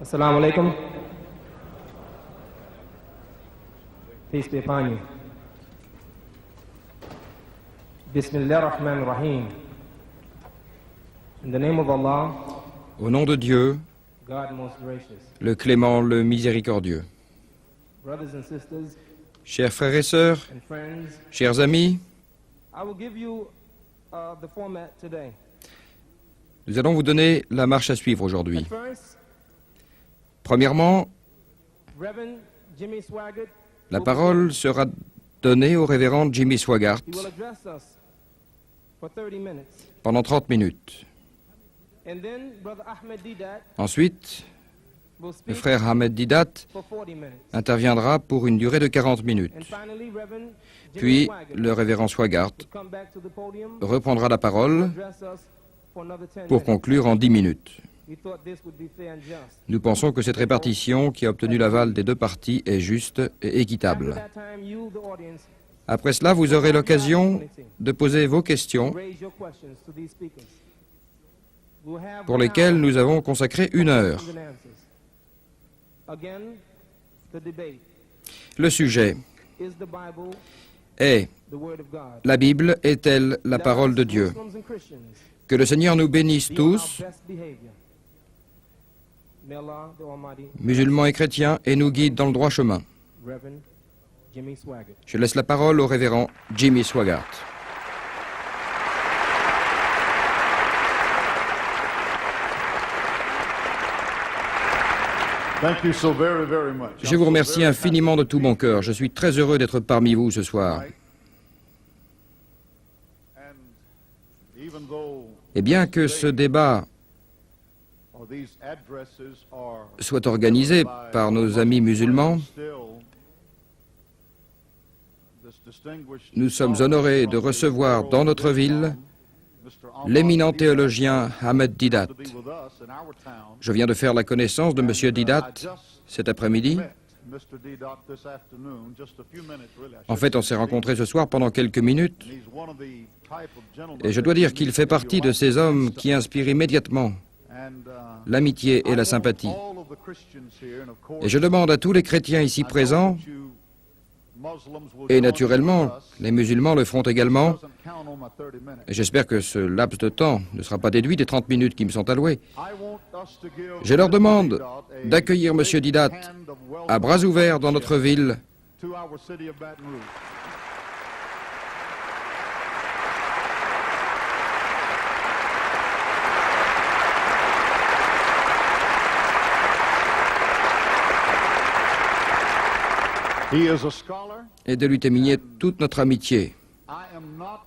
Assalamu alaikum. Peace be upon you. Bismillah ar-Rahman ar-Rahim. In the name of Allah, Au nom de Dieu, God most gracious. le clément, le miséricordieux. Brothers and sisters Chers frères et sœurs, and friends, chers amis, I will give you the format today. nous allons vous donner la marche à suivre At aujourd'hui. first, Premièrement, Reverend Jimmy Swaggart, la parole sera donnée au révérend Jimmy Swaggart he will address us for 30 minutes. pendant 30 minutes. And then Brother Ahmed Didat Ensuite, will le speak frère Ahmed Didat for 40 minutes. interviendra pour une durée de 40 minutes. And finally, Reverend Jimmy Puis, Swaggart le révérend Swaggart will come back to the podium reprendra la to parole address us for another 10 pour minutes. conclure en 10 minutes. We thought this would be fair and just. Nous pensons que cette répartition qui a obtenu l'aval des deux parties est juste et After équitable. that time, you, the audience, Après cela, vous aurez l'occasion de poser vos questions raise your questions to these speakers. We'll have pour lesquelles rounds nous avons consacré une heure. of questions and answers. Again, the debate. Le sujet Is the Bible est: the Word of God? la Bible est-elle la Let parole us, de Dieu? Muslims and Christians, Que le Seigneur nous bénisse be on tous, our best behavior. May Allah, the Almighty, musulmans et chrétiens, et nous guide dans le droit chemin. Reverend Jimmy Swaggart. Je laisse la parole au révérend Jimmy Swaggart. Thank you so very, very much. Je vous remercie infiniment de tout mon cœur. Je suis très heureux d'être parmi vous ce soir. And even though Et bien que ce débat these addresses are soit organisé par nos amis musulmans, still this distinguished nous sommes honorés de recevoir dans notre ville l'éminent théologien Ahmed Didat. to be with us in our town. Je viens de faire la connaissance de M. Didat cet après-midi. Met Mr. Didat this afternoon, just a few minutes really. I En should fait, on s'est rencontrés ce soir pendant quelques minutes. say. He's one of the type of gentlemen Et je dois dire qu'il fait partie de ces hommes qui inspirent immédiatement and l'amitié et la sympathie. all of the Christians here, and of course, Et je demande à tous les chrétiens ici présents, you Muslims will et join naturellement, us. les musulmans le feront également, Doesn't count on my 30 minutes. et j'espère que ce laps de temps ne sera pas déduit des 30 minutes qui me sont allouées. I want us to give Je leur Mr. demande Didat a d'accueillir M. Didat hand of welcome à bras ouverts dans notre ville, to our city of Baton Rouge. He is a scholar. et de lui témoigner toute notre amitié. I am not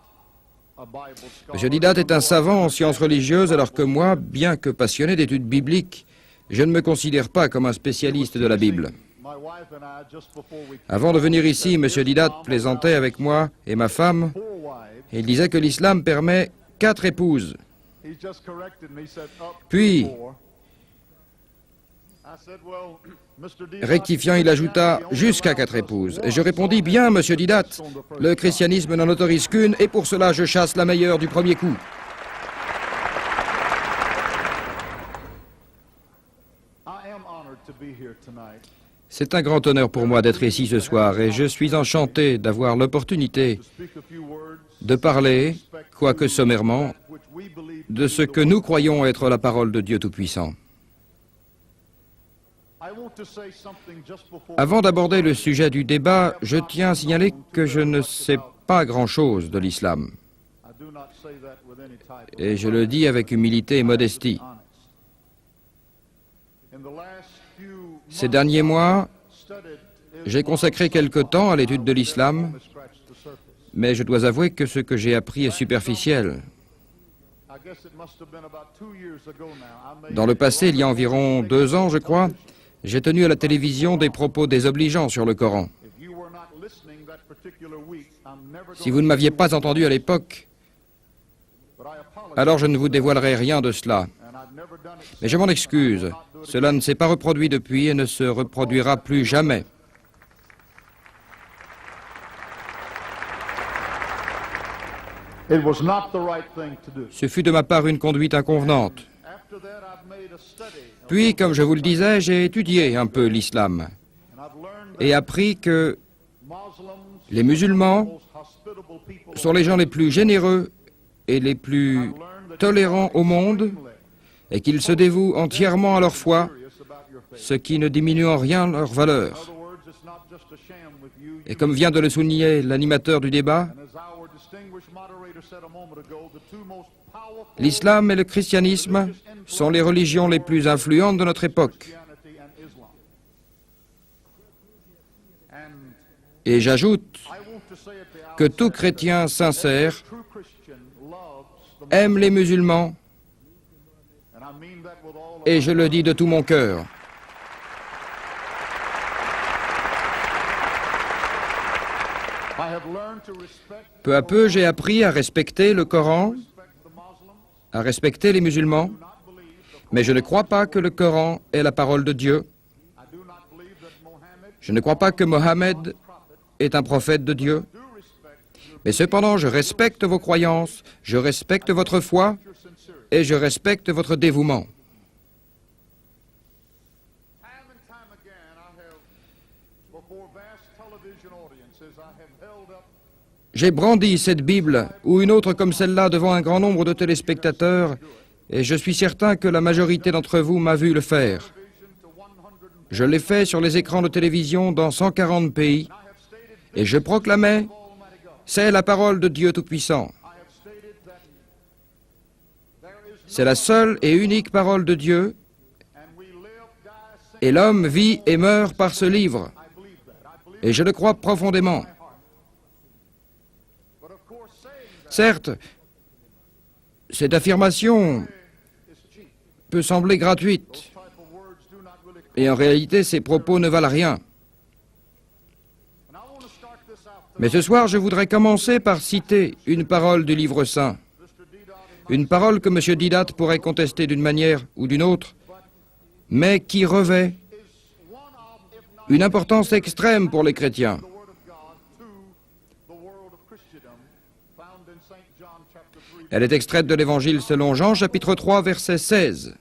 a Bible scholar. M. Didat est un savant en sciences religieuses, alors que moi, bien que passionné d'études bibliques, je ne me considère pas comme un spécialiste de la Bible. My wife and I, just before we Avant de venir ici, M. Didat plaisantait avec moi et ma femme, four wives, et il disait que l'islam permet 4 épouses. he just corrected me. He said up to Puis, 4. I said, well, Mr. Didat, rectifiant, il ajouta jusqu'à 4 épouses. Et je répondis, bien, M. Didat, le christianisme n'en autorise qu'une, et pour cela je chasse la meilleure du premier coup. I am honored to be here tonight C'est un grand honneur pour moi d'être ici ce soir, et je suis enchanté d'avoir l'opportunité to speak a few words de parler, quoique sommairement, which we believe de ce que nous croyons être la parole de Dieu Tout-Puissant. I want to say something just before Avant d'aborder le sujet du débat, je tiens à signaler que je ne sais pas grand-chose de l'islam, I do not say that with any type of et je le dis avec humilité et modestie. honest. In the last few Ces derniers mois, studied j'ai consacré quelque temps à l'étude de l'islam, only scratched the surface. mais je dois avouer que ce que j'ai appris est superficiel. I guess it must have been about 2 years ago now. I made Dans le passé, il y a environ 2 ans, je crois, j'ai tenu à la télévision des propos désobligeants sur le Coran. If you were not listening that particular week, I'm never Si vous ne m'aviez pas entendu à l'époque, but I apologize alors je ne vous dévoilerai rien de cela. and I've never done it. Mais je m'en excuse. Cela ne s'est pas reproduit depuis et ne se reproduira plus jamais. It was not the right thing to do. Ce fut de ma part une conduite inconvenante. After After that, I've made a study. Puis, comme je vous le disais, j'ai étudié un peu l'islam And I've learned et appris que Muslims les musulmans most hospitable people sont les gens les plus généreux et les plus tolérants au monde et qu'ils se dévouent entièrement à leur foi, serious about your faith. ce qui ne diminue en rien leur In valeur. other words, it's not just a sham with you. Et comme vient de le souligner l'animateur du débat, And as our distinguished moderator said a moment ago, the two most powerful l'islam et le christianisme sont les religions les plus influentes de notre époque. Christianity and Islam. And Et j'ajoute I want to say at the que outset tout chrétien sincère that true Christian loves the aime les musulmans, and I mean that with all of et je le dis de tout mon cœur. I have learned to respect Peu à peu, j'ai appris à respecter le Coran, the Muslims. à respecter les musulmans, Do not believe the mais je ne crois pas que le Coran est la parole de Dieu. I do not believe that Mohammed Je ne crois pas que Mohammed est un prophète de Dieu. do respect your Mais cependant, je respecte vos croyances, je respecte votre foi sincerity. et je respecte votre dévouement. Time and time again, I have, before vast television audiences, I have held up J'ai brandi cette Bible ou une autre comme celle-là devant un grand nombre de téléspectateurs et je suis certain que la majorité d'entre vous m'a vu le faire. vision to 100. Je l'ai fait sur les écrans de télévision dans 140 pays I have stated et je proclamais Almighty God. « C'est la parole de Dieu Tout-Puissant. I have stated that there is C'est la seule et unique parole de Dieu and we live, die, sing. et l'homme vit et meurt par ce livre. I believe that. I believe Et je le crois profondément. in my heart. But of course, saying that Certes, cette affirmation is cheap. peut sembler gratuite Type of words do not really. et en réalité ces propos ne valent rien. And I want to start this out. Mais ce soir, je voudrais commencer par citer une parole du livre saint. Mr. Didat, Une parole que M. Didat pourrait contester d'une manière ou d'une autre, mais qui revêt is one of, if not une importance extrême pour les chrétiens. the word of God to the world of Christendom, found in St. John chapter 3. Elle est extraite de l'Évangile selon Jean, chapitre 3, verset 16.